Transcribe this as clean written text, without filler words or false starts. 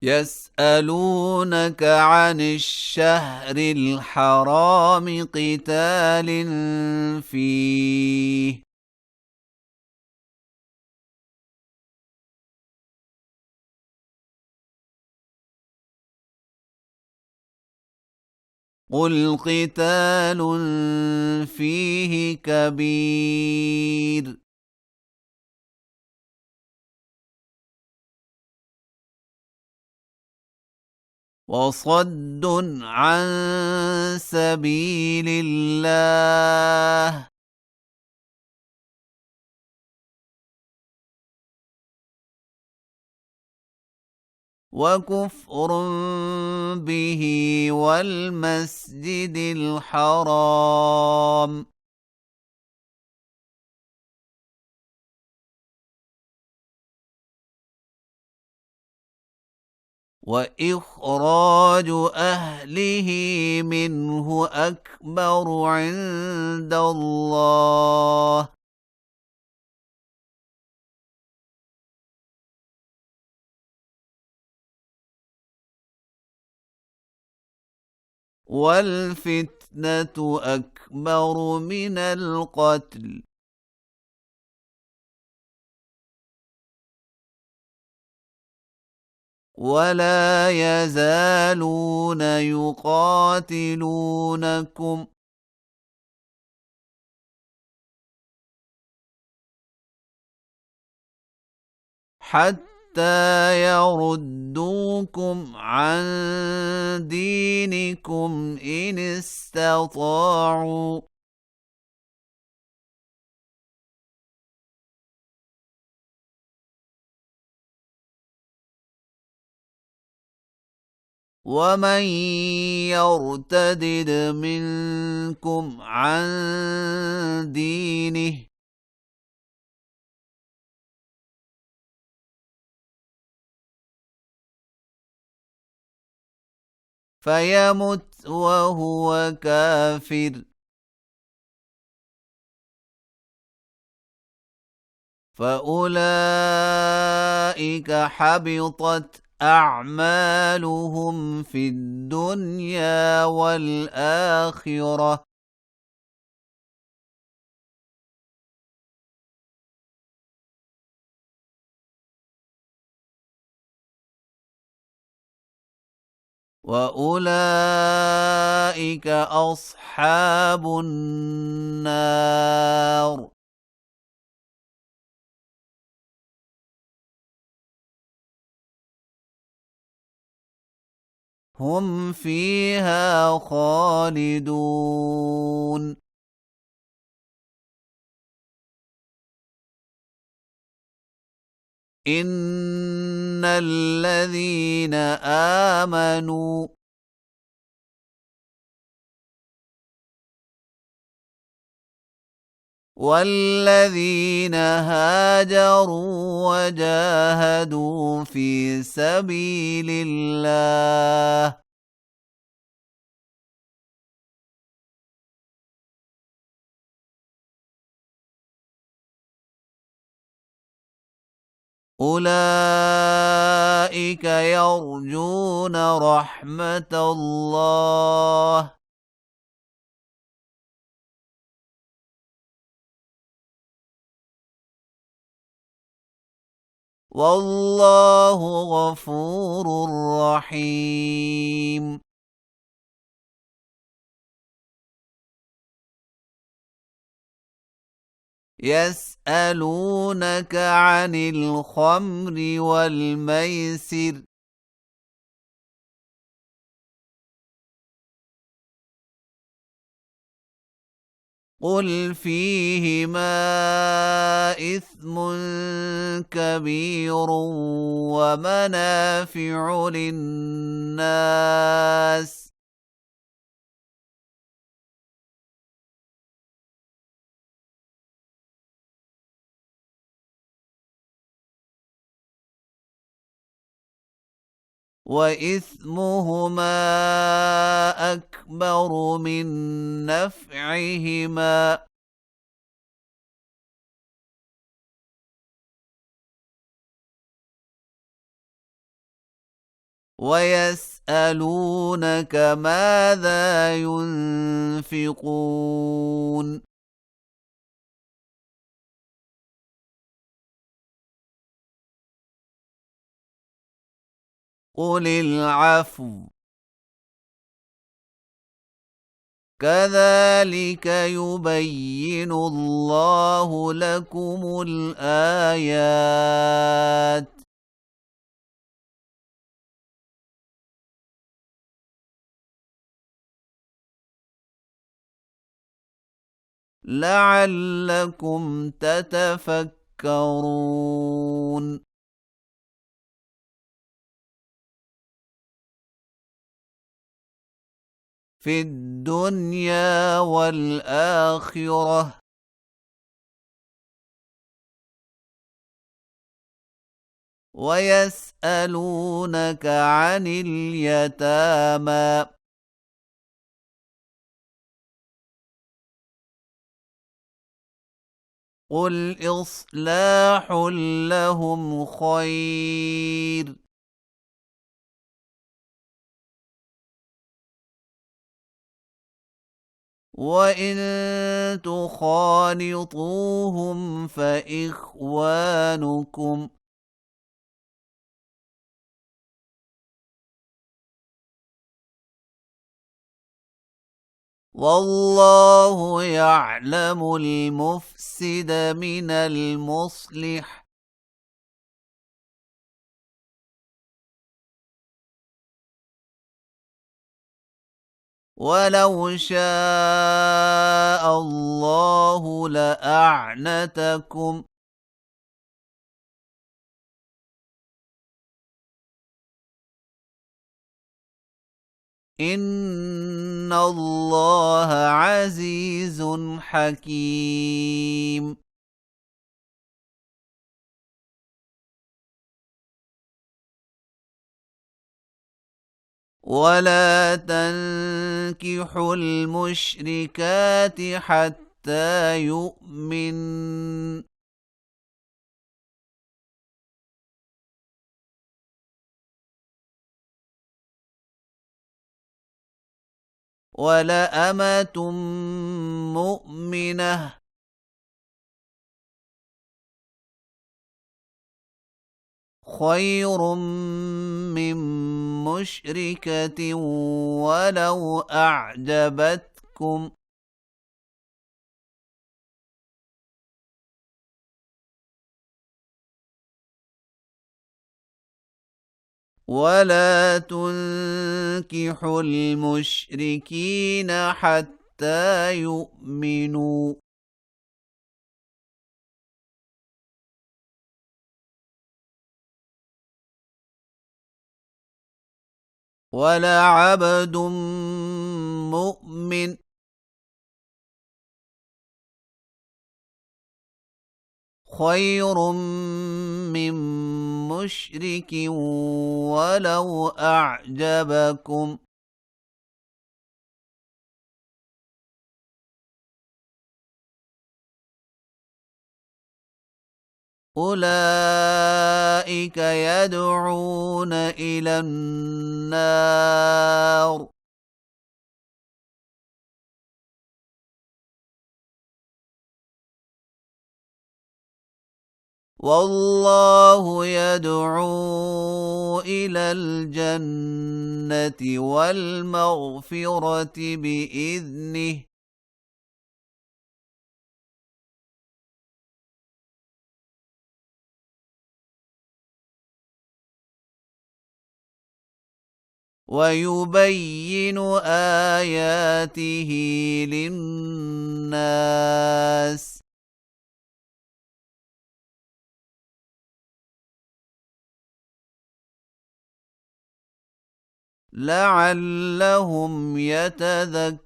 يسألونك عن الشهر الحرام قتال فيه قل قتال فيه كبير وصد عن سبيل الله وكفر به والمسجد الحرام وإخراج أهله منه أكبر عند الله والفتنة أكبر من القتل ولا يزالون يقاتلونكم حتى يردوكم عن دينكم إن استطاعوا ومن يرتدد منكم عن دينه فيمت وهو كافر فأولئك حبطت أعمالهم في الدنيا والآخرة وأولئك أصحاب النار هم فيها خالدون إن الذين آمنوا والذين هاجروا وجاهدوا في سبيل الله أولئك يرجون رحمة الله والله غفور رحيم يسألونك عن الخمر والميسر قل فيهما إثم كبير ومنافع للناس وإثمهما أكبر من نفعهما ويسألونك ماذا ينفقون قل العفو كذلك يبين الله لكم الآيات لعلكم تتفكرون في الدنيا والآخرة ويسألونك عن اليتامى قل إصلاح لهم خير وإن تخالطوهم فإخوانكم والله يعلم المفسد من المصلح ولو شاء الله لأعنتكم إن الله عزيز حكيم ولا تنكحوا المشركات حتى يؤمن ولأمة مؤمنة خير من مشركة ولو أعجبتكم ولا تنكحوا المشركين حتى يؤمنوا ولعبد مؤمن خير من مشرك ولو أعجبكم أولئك يدعون إلى النار والله يدعو إلى الجنة والمغفرة بإذنه ويبين آياته للناس لعلهم يتذكرون